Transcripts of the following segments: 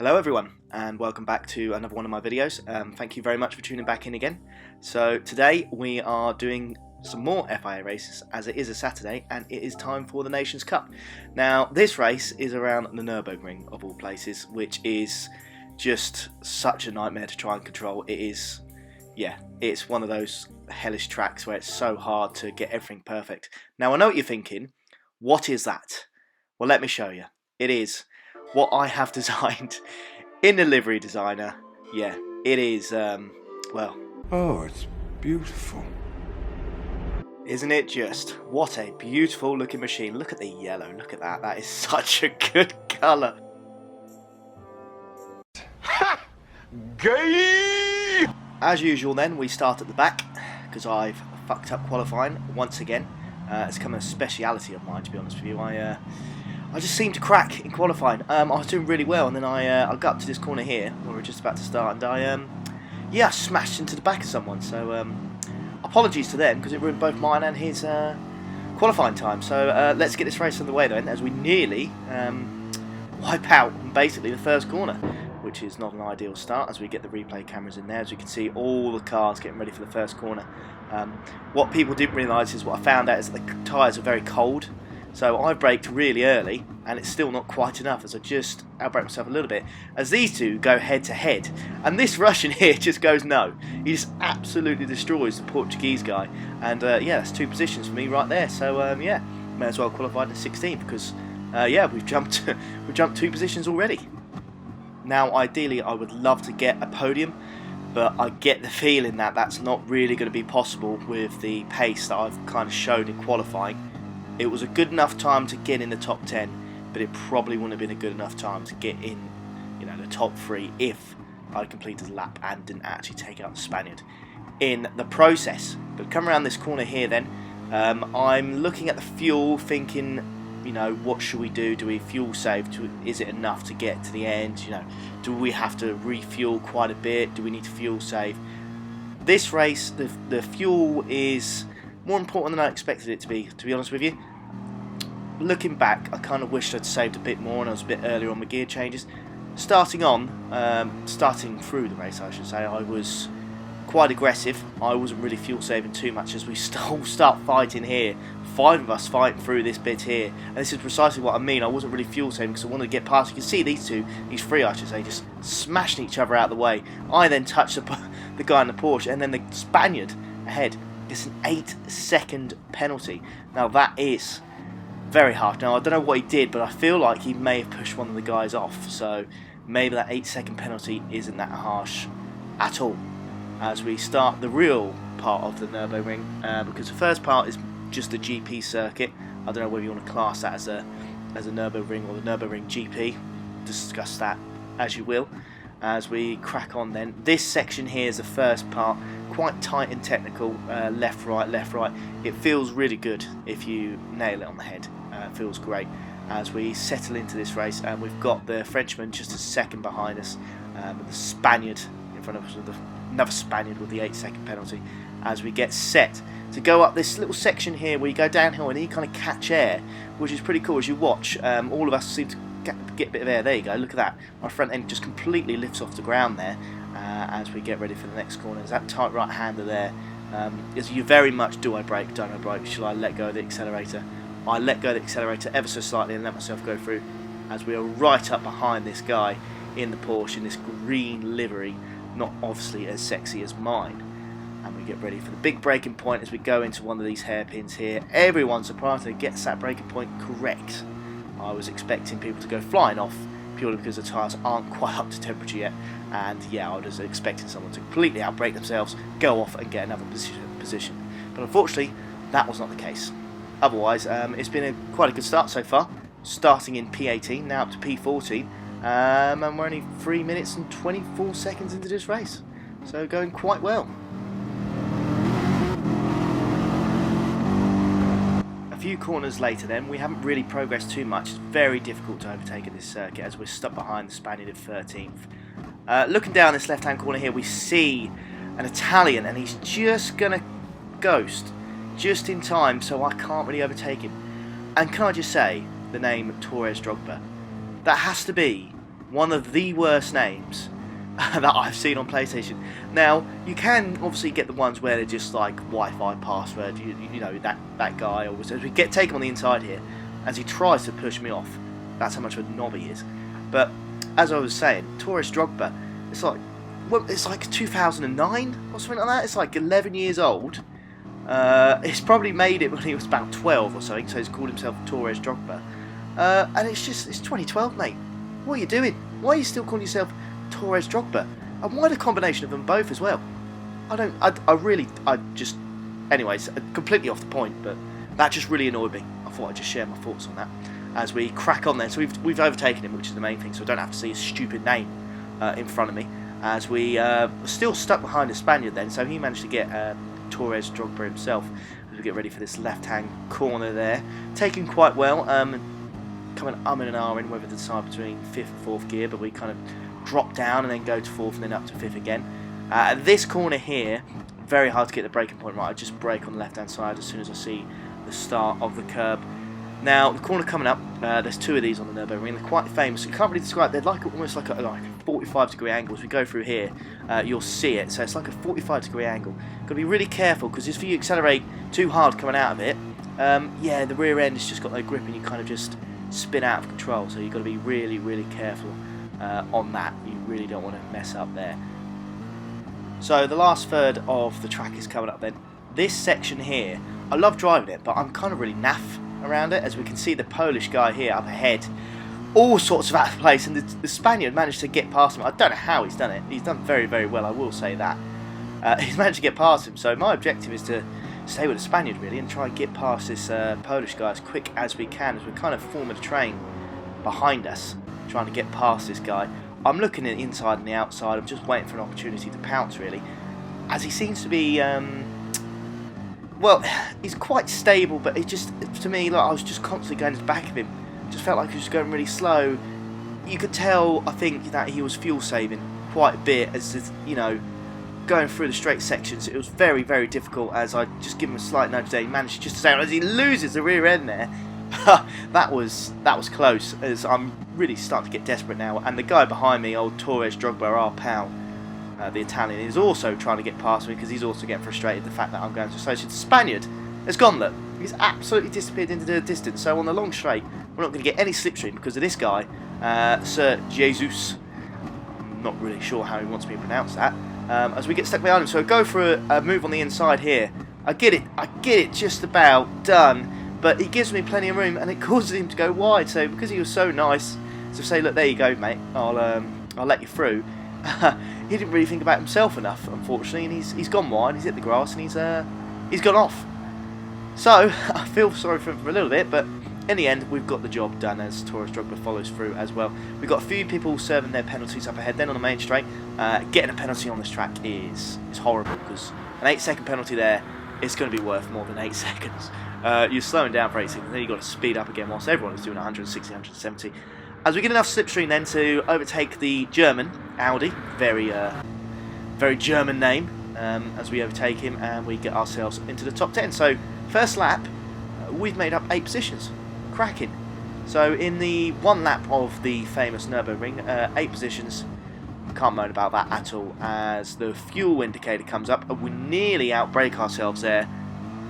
Hello everyone and welcome back to another one of my videos. Thank you very much for tuning back in again. So today we are doing some more FIA races as it is a Saturday and it is time for the Nations Cup. Now this race is around the Nürburgring of all places, which is just such a nightmare to try and control. It's one of those hellish tracks where it's so hard to get everything perfect. Now I know what you're thinking, what is that? Well, let me show you. It is what I have designed in the livery designer. Yeah, it is, well... Oh, it's beautiful. Isn't it just? What a beautiful looking machine. Look at the yellow, look at that. That is such a good colour. Ha! Gay! As usual then, we start at the back, because I've fucked up qualifying once again. It's become a speciality of mine, to be honest with you. I just seemed to crack in qualifying. I was doing really well, and then I got up to this corner here, where we're just about to start, and I smashed into the back of someone. So apologies to them, because it ruined both mine and his qualifying time. So let's get this race underway then, as we nearly wipe out basically the first corner, which is not an ideal start as we get the replay cameras in there. As you can see, all the cars getting ready for the first corner. What people didn't realise is what I found out is that the tyres are very cold. So I braked really early and it's still not quite enough, as I just outbraked myself a little bit as these two go head to head, and this Russian here just goes no. He just absolutely destroys the Portuguese guy, and that's two positions for me right there. So may as well qualify in 16th because we've jumped two positions already. Now ideally I would love to get a podium, but I get the feeling that that's not really going to be possible with the pace that I've kind of showed in qualifying. It was a good enough time to get in the top 10, but it probably wouldn't have been a good enough time to get in, the top 3 if I completed the lap and didn't actually take out the Spaniard in the process. But come around this corner here then, I'm looking at the fuel thinking, what should we do? Do we fuel save? Is it enough to get to the end? Do we have to refuel quite a bit? Do we need to fuel save? This race, the fuel is more important than I expected it to be honest with you. Looking back, I kind of wished I'd saved a bit more and I was a bit earlier on my gear changes. Starting through the race I should say, I was quite aggressive. I wasn't really fuel saving too much as we start fighting here. 5 of us fighting through this bit here, and this is precisely what I mean. I wasn't really fuel saving because I wanted to get past. You can see these three I should say, just smashing each other out of the way. I then touched the guy in the Porsche, and then the Spaniard ahead. It's an 8-second penalty. Now that is very hard. Now I don't know what he did, but I feel like he may have pushed one of the guys off, so maybe that 8-second penalty isn't that harsh at all. As we start the real part of the Nürburgring, because the first part is just a GP circuit. I don't know whether you want to class that as a Nürburgring or the Nürburgring GP. Discuss that as you will. As we crack on then, this section here is the first part, quite tight and technical, left right. It feels really good if you nail it on the head. It feels great as we settle into this race, and we've got the Frenchman just a second behind us, with the Spaniard in front of us, with another Spaniard with the 8-second penalty, as we get set to go up this little section here where you go downhill and you kind of catch air, which is pretty cool. As you watch, all of us seem to get a bit of air. There you go, look at that. My front end just completely lifts off the ground there as we get ready for the next corner. There's that tight right hander there. Is you very much, do I brake, don't I brake, shall I let go of the accelerator? I let go of the accelerator ever so slightly and let myself go through, as we are right up behind this guy in the Porsche in this green livery, not obviously as sexy as mine. And we get ready for the big braking point as we go into one of these hairpins here. Everyone surprisingly gets that braking point correct. I was expecting people to go flying off purely because the tyres aren't quite up to temperature yet, and I was expecting someone to completely outbrake themselves, go off and get another position. But unfortunately that was not the case. Otherwise it's been quite a good start so far, starting in P18 now up to P14, and we're only 3 minutes and 24 seconds into this race, so going quite well. A few corners later then, we haven't really progressed too much. It's very difficult to overtake at this circuit as we're stuck behind the Spaniard at 13th. Looking down this left hand corner here, we see an Italian, and he's just going to ghost just in time, so I can't really overtake him. And can I just say the name Torres Drogba? That has to be one of the worst names that I've seen on PlayStation. Now, you can obviously get the ones where they're just like Wi-Fi password, you know, that guy, or as we take him on the inside here, as he tries to push me off. That's how much of a knob he is. But, as I was saying, Torres Drogba, it's like 2009 or something like that. It's like 11 years old. He's probably made it when he was about 12 or something, so he's called himself Torres Drogba. And it's 2012, mate. What are you doing? Why are you still calling yourself Torres Drogba? And why the combination of them both as well? Anyways, completely off the point, but that just really annoyed me. I thought I'd just share my thoughts on that as we crack on there. So we've overtaken him, which is the main thing, so I don't have to see his stupid name in front of me, as we were still stuck behind a Spaniard then, so he managed to get Torres Drogba himself as we get ready for this left-hand corner there. Taking quite well, coming and ahhing whether to decide between 5th and 4th gear, but we kind of drop down and then go to 4th and then up to 5th again. At this corner here, very hard to get the braking point right. I just brake on the left-hand side as soon as I see the start of the curb. Now, the corner coming up, there's 2 of these on the Nürburgring. They're quite famous. You can't really describe. They're like almost like a 45-degree angle. As we go through here, you'll see it. So it's like a 45-degree angle. Got to be really careful, because if you accelerate too hard coming out of it, yeah, the rear end has just got no grip and you kind of just spin out of control. So you've got to be really, really careful on that. You really don't want to mess up there. So the last third of the track is coming up then. This section here, I love driving it, but I'm kind of really naff around it. As we can see, the Polish guy here up ahead, all sorts of out of place, and the Spaniard managed to get past him. I don't know how he's done it. He's done very, very well, I will say that. He's managed to get past him, so my objective is to stay with the Spaniard really and try and get past this Polish guy as quick as we can, as we're kind of forming a train behind us, trying to get past this guy. I'm looking at the inside and the outside. I'm just waiting for an opportunity to pounce really, as he seems to be well, he's quite stable, but it just, to me, like, I was just constantly going to the back of him. Just felt like he was going really slow. You could tell, I think, that he was fuel saving quite a bit, as you know, going through the straight sections. It was very, very difficult. As I just give him a slight nudge there, he managed just to say, as he loses the rear end there. that was close. As I'm really starting to get desperate now, and the guy behind me, old Torres Drogba, our pal, the Italian, is also trying to get past me, because he's also getting frustrated the fact that I'm going so slow. So the Spaniard has gone, look, he's absolutely disappeared into the distance. So on the long straight, we're not going to get any slipstream because of this guy, Sir Jesus. I'm not really sure how he wants me to pronounce that. As we get stuck behind him, so go for a move on the inside here. I get it just about done, but he gives me plenty of room, and it causes him to go wide. So because he was so nice to say, look, there you go, mate, I'll let you through. He didn't really think about himself enough, unfortunately, and he's gone wide. He's hit the grass, and he's gone off. So I feel sorry for him for a little bit, but in the end, we've got the job done, as Torres Drogba follows through as well. We've got a few people serving their penalties up ahead. Then on the main straight, getting a penalty on this track is horrible, because an 8-second penalty there is going to be worth more than 8 seconds. You're slowing down for 8 seconds, then you've got to speed up again whilst everyone is doing 160, 170. As we get enough slipstream then to overtake the German Audi, very German name, as we overtake him and we get ourselves into the top 10. So first lap, we've made up 8 positions. Cracking. So in the one lap of the famous Nürburgring, 8 positions. Can't moan about that at all, as the fuel indicator comes up and we nearly outbrake ourselves there.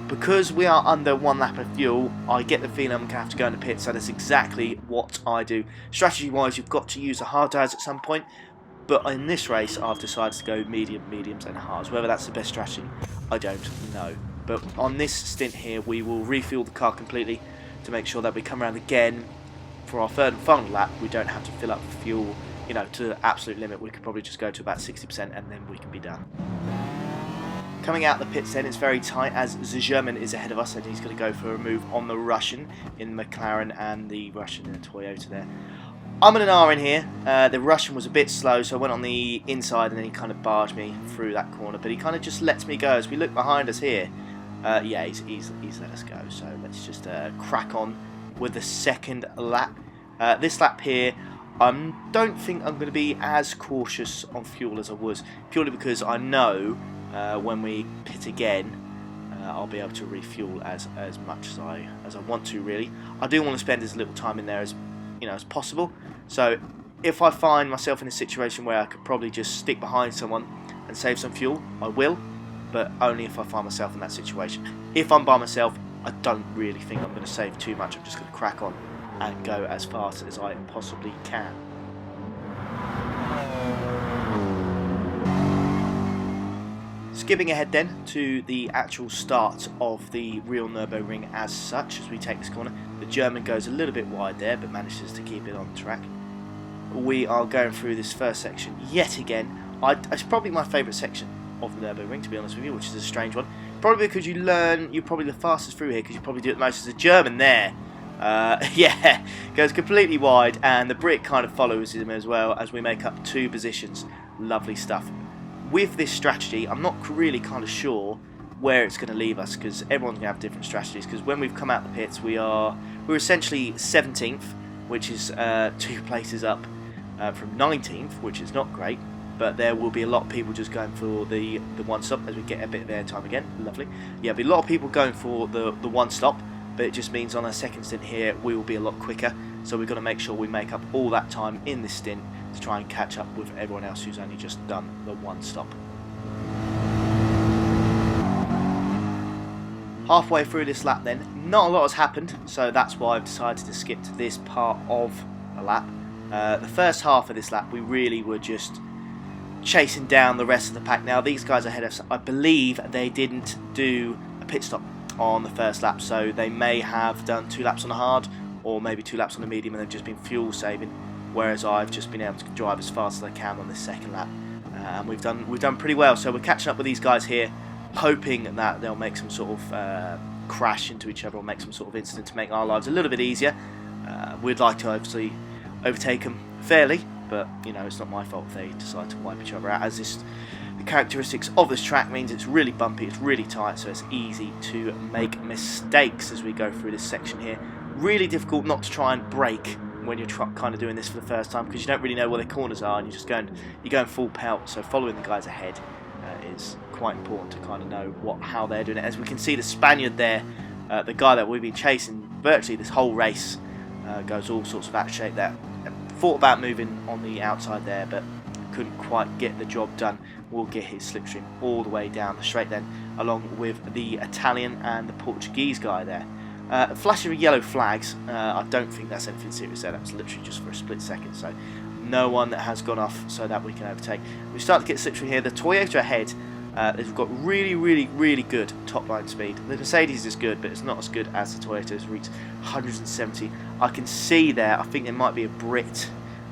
Because we are under 1 lap of fuel, I get the feeling I'm going to have to go in the pit, so that's exactly what I do. Strategy-wise, you've got to use the hard tires at some point, but in this race, I've decided to go mediums and hards. Whether that's the best strategy, I don't know. But on this stint here, we will refuel the car completely to make sure that we come around again for our third and final lap. We don't have to fill up fuel, you know, to the absolute limit. We could probably just go to about 60% and then we can be done. Coming out the pits then, it's very tight, as the German is ahead of us, and he's going to go for a move on the Russian in McLaren and the Russian in the Toyota there. I'm in an R in here. The Russian was a bit slow, so I went on the inside and then he kind of barged me through that corner, but he kind of just lets me go. As we look behind us here, yeah, he's let us go, so let's just crack on with the second lap. This lap here, I don't think I'm going to be as cautious on fuel as I was, purely because I know when we pit again, I'll be able to refuel as much as I want to. Really, I do want to spend as little time in there as as possible. So if I find myself in a situation where I could probably just stick behind someone and save some fuel, I will, but only if I find myself in that situation. If I'm by myself, I don't really think I'm going to save too much. I'm just going to crack on and go as fast as I possibly can. Skipping ahead then to the actual start of the real Nürburgring as such, as we take this corner. The German goes a little bit wide there, but manages to keep it on track. We are going through this first section yet again. It's probably my favourite section of the Nürburgring, to be honest with you, which is a strange one. Probably because you're probably the fastest through here, because you probably do it the most. As a German there, yeah, goes completely wide, and the Brit kind of follows him as well as we make up 2 positions. Lovely stuff. With this strategy, I'm not really kind of sure where it's going to leave us, because everyone's going to have different strategies. Because when we've come out the pits, we're essentially 17th, which is 2 places up from 19th, which is not great. But there will be a lot of people just going for the one stop as we get a bit of airtime again. Lovely. Yeah, there'll be a lot of people going for the one stop, but it just means on our second stint here we will be a lot quicker. So we've got to make sure we make up all that time in this stint to try and catch up with everyone else who's only just done the one stop. Halfway through this lap then, not a lot has happened, so that's why I've decided to skip to this part of the lap. The first half of this lap we really were just chasing down the rest of the pack. Now these guys ahead of us, I believe they didn't do a pit stop on the first lap, so they may have done 2 laps on the hard or maybe 2 laps on the medium, and they've just been fuel saving, whereas I've just been able to drive as fast as I can on this second lap, and we've done pretty well. So we're catching up with these guys here, hoping that they'll make some sort of crash into each other or make some sort of incident to make our lives a little bit easier. We'd like to obviously overtake them fairly, but you know, it's not my fault if they decide to wipe each other out, as the characteristics of this track means it's really bumpy, it's really tight, so it's easy to make mistakes as we go through this section here. Really difficult not to try and brake when you're kind of doing this for the first time, because you don't really know where the corners are and you're going full pelt. So following the guys ahead is quite important to kind of know how they're doing it. As we can see, the Spaniard there, the guy that we've been chasing virtually this whole race, goes all sorts of out of shape there. Thought about moving on the outside there, but couldn't quite get the job done. We'll get his slipstream all the way down the straight then, along with the Italian and the Portuguese guy there. Flashing yellow flags, I don't think that's anything serious there. That was literally just for a split second, so no one that has gone off so that we can overtake. We start to get slipstream here. The Toyota ahead, they've got really good top line speed. The Mercedes is good, but it's not as good as the Toyota. It's reached 170. I can see there, I think there might be a Brit.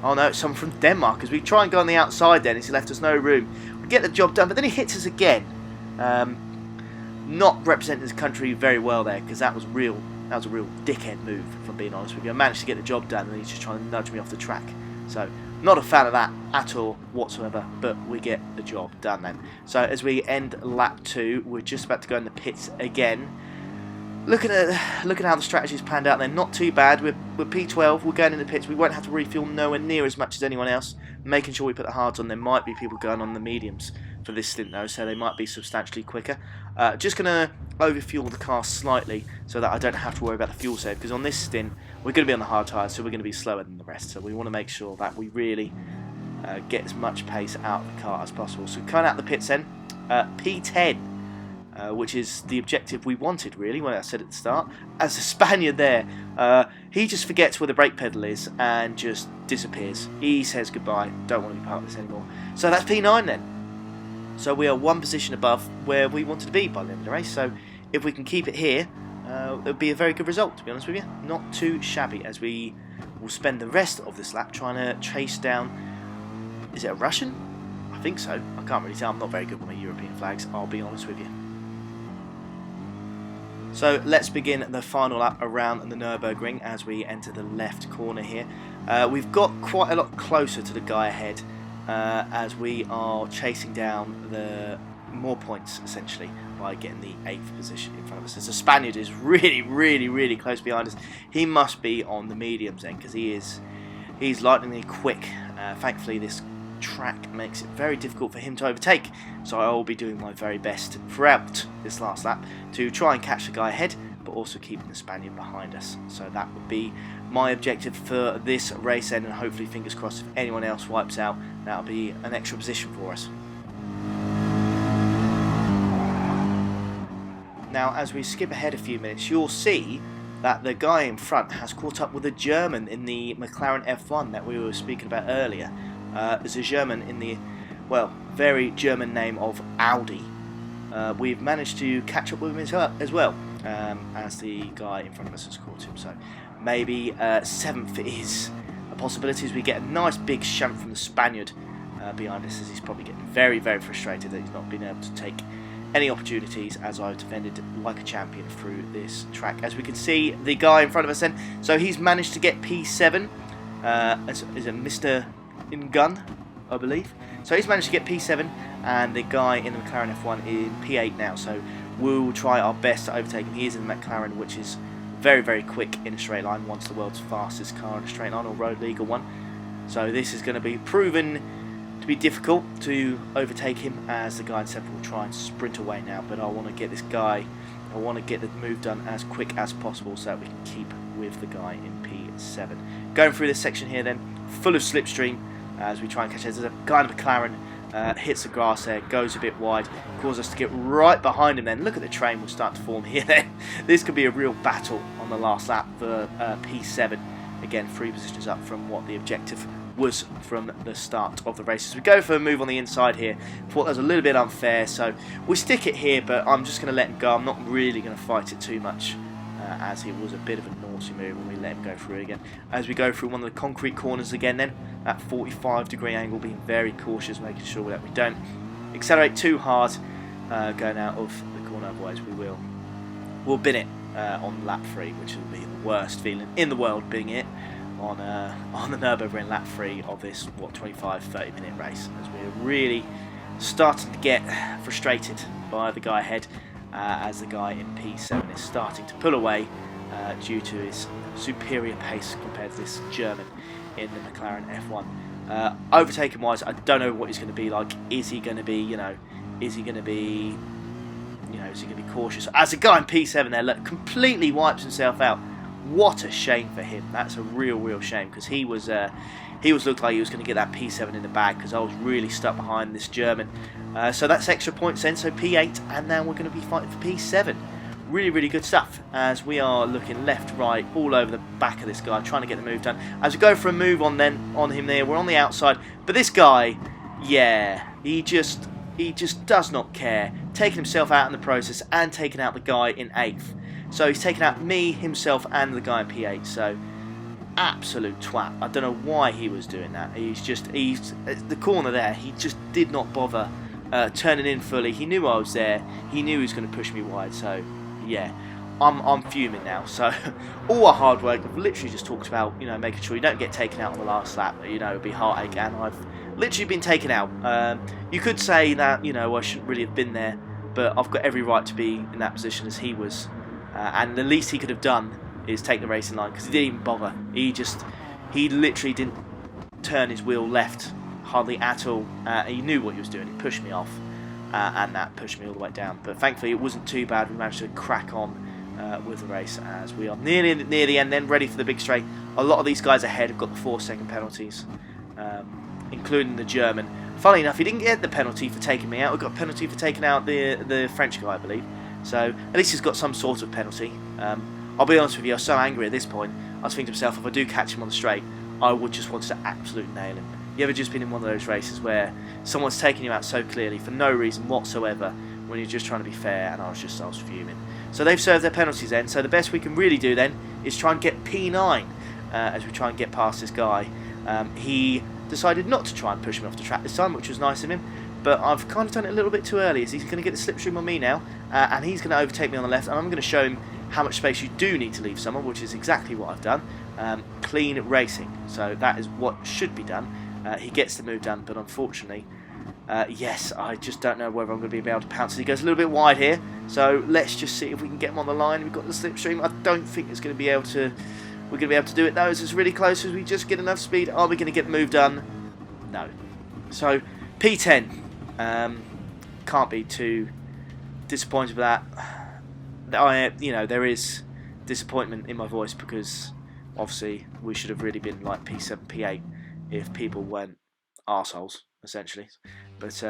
Oh no, it's someone from Denmark, as we try and go on the outside then, as he left us no room. We get the job done, but then he hits us again. Not representing his country very well there, because that was a real dickhead move, if I'm being honest with you. I managed to get the job done, and he's just trying to nudge me off the track. So, not a fan of that at all whatsoever, but we get the job done then. So, as we end lap 2, we're just about to go in the pits again. Looking at how the strategy's panned out, they're not too bad. We're P12, we're going in the pits. We won't have to refuel nowhere near as much as anyone else. Making sure we put the hards on. There might be people going on the mediums for this stint though, so they might be substantially quicker. Just going to overfuel the car slightly so that I don't have to worry about the fuel save, because on this stint we're going to be on the hard tyres, so we're going to be slower than the rest. So we want to make sure that we really get as much pace out of the car as possible. So coming out the pits then, P10. Which is the objective we wanted, really, when I said at the start. As a Spaniard there, he just forgets where the brake pedal is and just disappears. He says goodbye, don't want to be part of this anymore. So that's P9 then. So we are 1 position above where we wanted to be by the end of the race. So if we can keep it here, it would be a very good result, to be honest with you. Not too shabby, as we will spend the rest of this lap trying to chase down... Is it a Russian? I think so. I can't really tell. I'm not very good with my European flags, I'll be honest with you. So let's begin the final lap around the Nürburgring as we enter the left corner here. We've got quite a lot closer to the guy ahead as we are chasing down the more points essentially by getting the 8th position in front of us. As the Spaniard is really close behind us. He must be on the mediums then, because he's lightningly quick. Thankfully this track makes it very difficult for him to overtake, so I will be doing my very best throughout this last lap to try and catch the guy ahead, but also keeping the Spaniard behind us. So that would be my objective for this race end, and hopefully, fingers crossed, if anyone else wipes out, that'll be an extra position for us. Now, as we skip ahead a few minutes, you'll see that the guy in front has caught up with a German in the McLaren F1 that we were speaking about earlier. There's a German in the, well, very German name of Audi. We've managed to catch up with him as well, as the guy in front of us has caught him. So maybe 7th is a possibility, as we get a nice big shunt from the Spaniard behind us, as he's probably getting very, very frustrated that he's not been able to take any opportunities as I've defended like a champion through this track. As we can see, the guy in front of us then, so he's managed to get P7, is it Mr. Ingun, I believe. So he's managed to get P7, and the guy in the McLaren F1 in P8 now, so we'll try our best to overtake him. He is in the McLaren, which is very, very quick in a straight line, once the world's fastest car in a straight line, or road legal one. So this is going to be proven to be difficult to overtake him, as the guy in 7th will try and sprint away now, but I want to get this guy, I want to get the move done as quick as possible so that we can keep with the guy in P7. Going through this section here then, full of slipstream, as we try and catch it. There's a guy in McLaren, hits the grass there, goes a bit wide, causes us to get right behind him then. Look at the train will start to form here then. This could be a real battle on the last lap for P7. Again, 3 positions up from what the objective was from the start of the race. As we go for a move on the inside here, thought that was a little bit unfair, so we stick it here, but I'm just going to let him go. I'm not really going to fight it too much, as it was a bit of a naughty move when we let him go through again. As we go through one of the concrete corners again then, that 45-degree angle, being very cautious, making sure that we don't accelerate too hard going out of the corner, otherwise we'll bin it on lap 3, which will be the worst feeling in the world, being it on the Nürburgring lap 3 of this 25-30 minute race, as we're really starting to get frustrated by the guy ahead, as the guy in P7 is starting to pull away due to his superior pace compared to this German in the McLaren F1. Overtaking wise, I don't know what he's going to be like. Is he going to be, is he going to be cautious? As the guy in P7 there, look, completely wipes himself out. What a shame for him. That's a real shame, because he was looked like he was going to get that P7 in the bag, because I was really stuck behind this German. So that's extra points then, so P8, and now we're going to be fighting for P7. Really good stuff, as we are looking left, right, all over the back of this guy, trying to get the move done. As we go for a move on him there, we're on the outside, but this guy, yeah, he just does not care, taking himself out in the process and taking out the guy in 8th. So he's taken out me, himself, and the guy in P8. So absolute twat. I don't know why he was doing that. He's the corner there. He just did not bother turning in fully. He knew I was there. He knew he was going to push me wide. So yeah, I'm fuming now. So all our hard work, I've literally just talked about, making sure you don't get taken out on the last lap. It'd be heartache, and I've literally been taken out. You could say that I shouldn't really have been there, but I've got every right to be in that position as he was. And the least he could have done is take the racing line, because he didn't even bother. He literally didn't turn his wheel left hardly at all. He knew what he was doing. He pushed me off, and that pushed me all the way down. But thankfully it wasn't too bad. We managed to crack on with the race, as we are near the end then, ready for the big straight. A lot of these guys ahead have got the 4-second penalties, including the German. Funnily enough, he didn't get the penalty for taking me out. We got a penalty for taking out the French guy, I believe. So at least he's got some sort of penalty. I'll be honest with you, I was so angry at this point. I was thinking to myself, if I do catch him on the straight, I would just want to absolutely nail him. You ever just been in one of those races where someone's taking you out so clearly for no reason whatsoever, when you're just trying to be fair? And I was fuming. So they've served their penalties then. So the best we can really do then is try and get P9 as we try and get past this guy. He decided not to try and push me off the track this time, which was nice of him. But I've kind of done it a little bit too early, as he's going to get the slipstream on me now, and he's going to overtake me on the left, and I'm going to show him how much space you do need to leave someone, which is exactly what I've done. Clean racing, so that is what should be done. He gets the move done, but unfortunately, yes, I just don't know whether I'm going to be able to pounce. He goes a little bit wide here, so let's just see if we can get him on the line. We've got the slipstream. I don't think it's going to be able to. We're going to be able to do it though, as it's really close. As we just get enough speed, are we going to get the move done? No. So P10. Can't be too disappointed with that. There is disappointment in my voice, because Obviously, we should have really been like P7, P8 if people weren't arseholes, essentially. But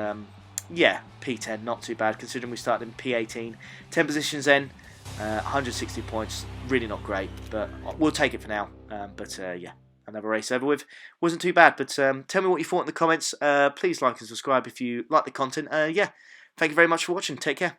yeah, P10, not too bad considering we started in P18. 10 positions then, 160 points, really not great, but we'll take it for now. Yeah, another race over with. Wasn't too bad, but tell me what you thought in the comments. Please like and subscribe if you like the content. Yeah, thank you very much for watching. Take care.